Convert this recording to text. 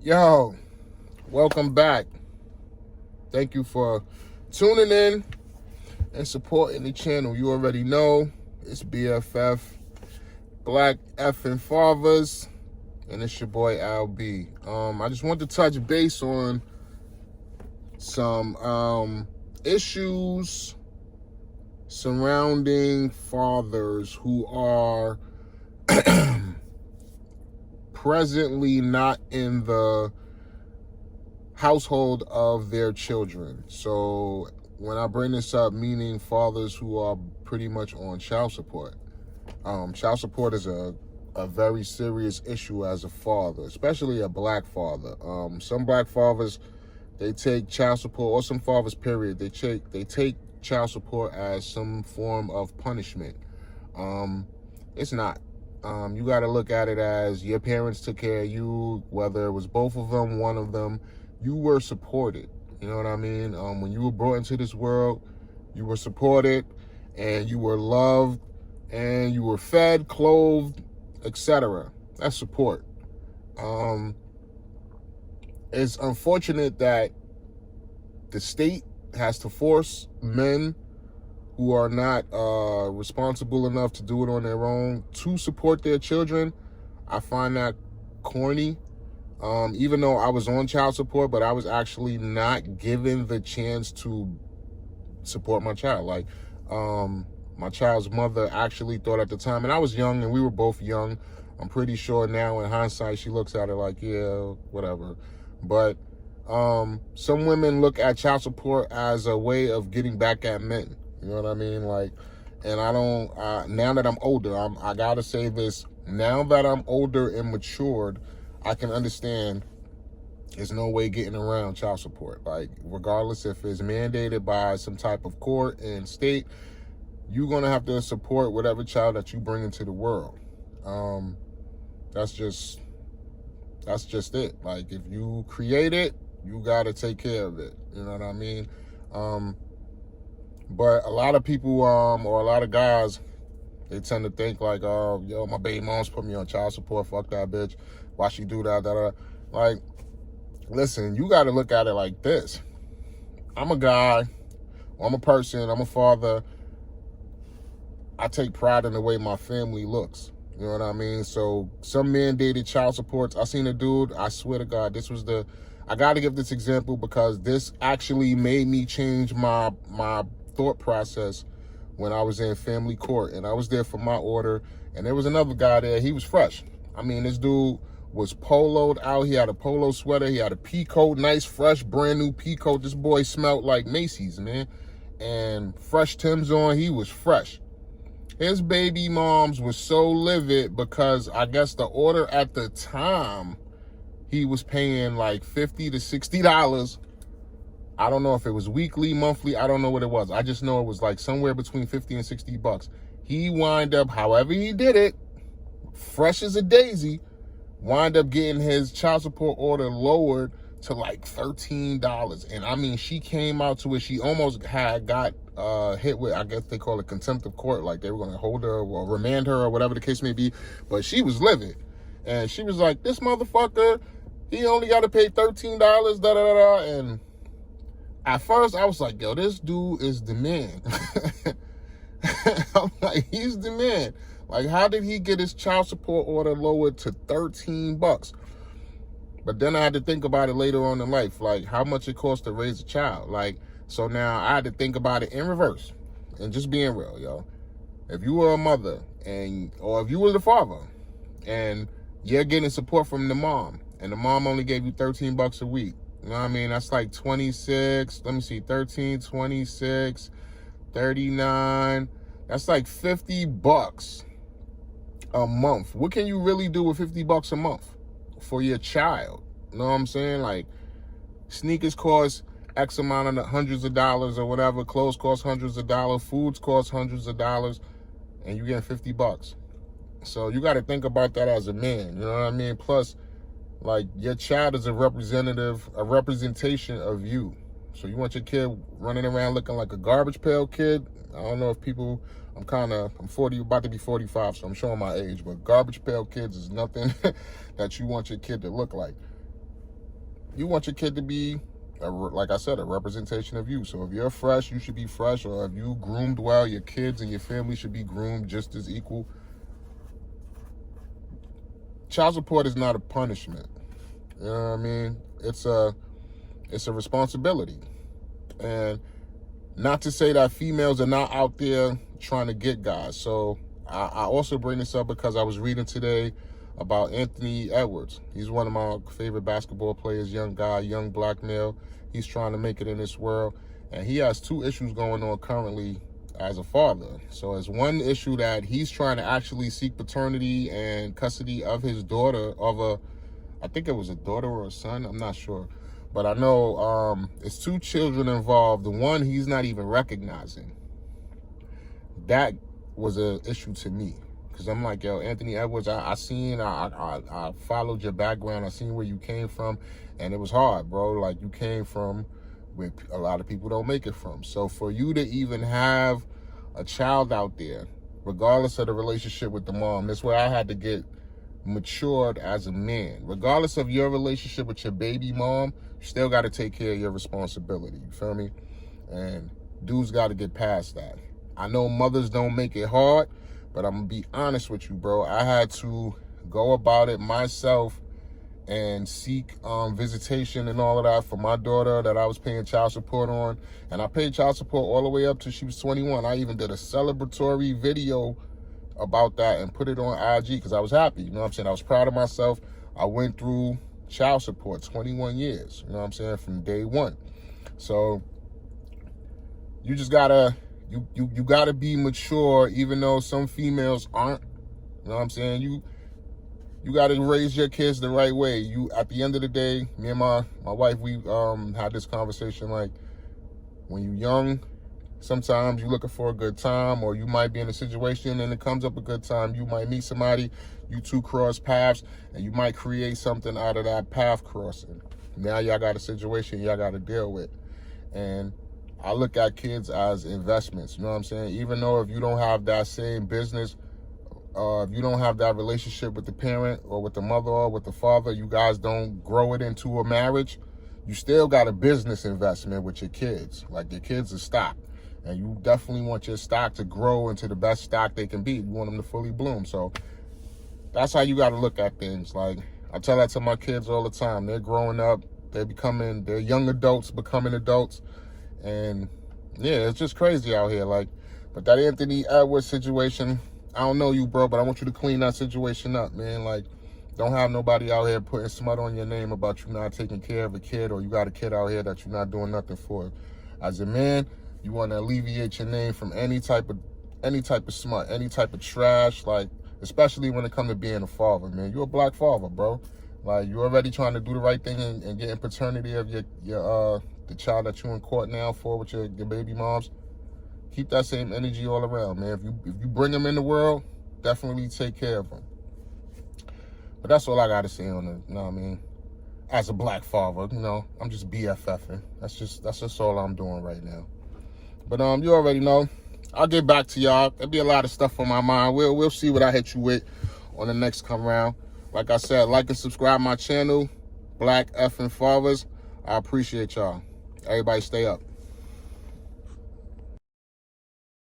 Yo, welcome back. Thank you for tuning in and supporting the channel. You already know it's BFF, Black Effing Fathers, and it's your boy LB. I just want to touch base on some issues surrounding fathers who are presently not in the household of their children. So when I bring this up, meaning fathers who are pretty much on child support. Child support is a very serious issue as a father, especially a black father. Some black fathers, they take child support, or some fathers, period, they take child support as some form of punishment. It's not. You got to look at it as your parents took care of you, whether it was both of them, one of them. You were supported. You know what I mean? When you were brought into this world, you were supported, and you were loved, and you were fed, clothed, etc. That's support. It's unfortunate that the state has to force men who are not responsible enough to do it on their own to support their children. I find that corny. Even though I was on child support, but I was actually not given the chance to support my child. Like, my child's mother actually thought at the time, and I was young and we were both young. I'm pretty sure now in hindsight, she looks at it like, yeah, whatever. But some women look at child support as a way of getting back at men. You know what I mean? Like, and I don't, now that I'm older, I gotta say this, now that I'm older and matured, I can understand there's no way getting around child support. Like, regardless if it's mandated by some type of court and state, you're gonna have to support whatever child that you bring into the world. That's just it. Like, if you create it, you gotta take care of it. You know what I mean? But a lot of people, or a lot of guys, they tend to think like, oh, yo, my baby mom's put me on child support. Fuck that bitch. Why she do that? Like, listen, you got to look at it like this. I'm a guy. I'm a person. I'm a father. I take pride in the way my family looks. You know what I mean? So some mandated child supports. I seen a dude. I swear to God, I got to give this example because this actually made me change my thought process when I was in family court, and I was there for my order, and there was another guy there. He was fresh. I mean, this dude was poloed out. He had a polo sweater. He had a pea coat, nice, fresh, brand new pea coat. This boy smelled like Macy's, man. And fresh Timbs on. He was fresh. His baby moms was so livid because I guess the order at the time, he was paying like $50 to $60. I don't know if it was weekly, monthly. I don't know what it was. I just know it was like somewhere between 50 and $60. He wind up, however he did it, fresh as a daisy, wind up getting his child support order lowered to like $13. And I mean, she came out to it. She almost had got hit with, I guess they call it contempt of court. Like they were going to hold her or remand her or whatever the case may be. But she was livid. And she was like, this motherfucker, he only got to pay $13, da-da-da-da. And at first, I was like, yo, this dude is the man. I'm like, he's the man. Like, how did he get his child support order lowered to $13? But then I had to think about it later on in life, like how much it costs to raise a child. Like, so now I had to think about it in reverse and just being real, yo. If you were a mother or if you were the father and you're getting support from the mom and the mom only gave you $13 a week, you know what I mean? That's like 26, let me see, 13, 26, 39. That's like $50 a month. What can you really do with $50 a month for your child? You know what I'm saying? Like, sneakers cost X amount of hundreds of dollars or whatever. Clothes cost hundreds of dollars. Foods cost hundreds of dollars. And you get $50. So you got to think about that as a man. You know what I mean? Plus, like, your child is a representation of you. So you want your kid running around looking like a garbage pail kid? I don't know if people, I'm 40, about to be 45, so I'm showing my age, but garbage pail kids is nothing that you want your kid to look like. you want your kid to be, like I said, a representation of you. So if you're fresh, you should be fresh. Or if you groomed well, your kids and your family should be groomed just as equal. Child support is not a punishment. You know what I mean? It's a responsibility. And not to say that females are not out there trying to get guys. So I also bring this up because I was reading today about Anthony Edwards. He's one of my favorite basketball players, young guy, young black male. He's trying to make it in this world. And he has 2 issues going on currently as a father. So it's one issue that he's trying to actually seek paternity and custody of his daughter, I think it was a daughter or a son, I'm not sure. But I know it's 2 children involved. The one he's not even recognizing. That was an issue to me. Because I'm like, yo, Anthony Edwards, I followed your background. I seen where you came from. And it was hard, bro. Like, you came from where a lot of people don't make it from. So for you to even have a child out there, regardless of the relationship with the mom, that's where I had to get matured as a man. Regardless of your relationship with your baby mom, you still got to take care of your responsibility. You feel me? And dudes got to get past that. I know mothers don't make it hard, but I'm going to be honest with you, bro. I had to go about it myself and seek visitation and all of that for my daughter that I was paying child support on. And I paid child support all the way up till she was 21. I even did a celebratory video about that and put it on IG because I was happy. You know what I'm saying? I was proud of myself. I went through child support 21 years, you know what I'm saying, from day one. So you just gotta, you gotta be mature, even though some females aren't. You know what I'm saying? You gotta raise your kids the right way. You, at the end of the day, me and my wife, we had this conversation, like, when you're young, sometimes you're looking for a good time, or you might be in a situation and it comes up a good time. You might meet somebody, you 2 cross paths, and you might create something out of that path crossing. Now y'all got a situation y'all got to deal with. And I look at kids as investments, you know what I'm saying? Even though if you don't have that same business, if you don't have that relationship with the parent or with the mother or with the father, you guys don't grow it into a marriage, you still got a business investment with your kids. Like, your kids are stock. And you definitely want your stock to grow into the best stock they can be. You want them to fully bloom. So that's how you got to look at things. Like, I tell that to my kids all the time. They're growing up. They're young adults becoming adults. And, yeah, it's just crazy out here. Like, but that Anthony Edwards situation, I don't know you, bro, but I want you to clean that situation up, man. Like, don't have nobody out here putting smut on your name about you not taking care of a kid, or you got a kid out here that you're not doing nothing for. As a man, you want to alleviate your name from any type of smut, any type of trash, like, especially when it comes to being a father, man. You're a black father, bro. Like, you're already trying to do the right thing and getting paternity of the child that you're in court now for with your baby moms. Keep that same energy all around, man. If you bring them in the world, definitely take care of them. But that's all I got to say on it, you know what I mean? As a black father, you know, I'm just BFFing. That's just all I'm doing right now. But you already know. I'll get back to y'all. There'll be a lot of stuff on my mind. We'll see what I hit you with on the next come round. Like I said, like and subscribe my channel, Black Effing Fathers. I appreciate y'all. Everybody stay up.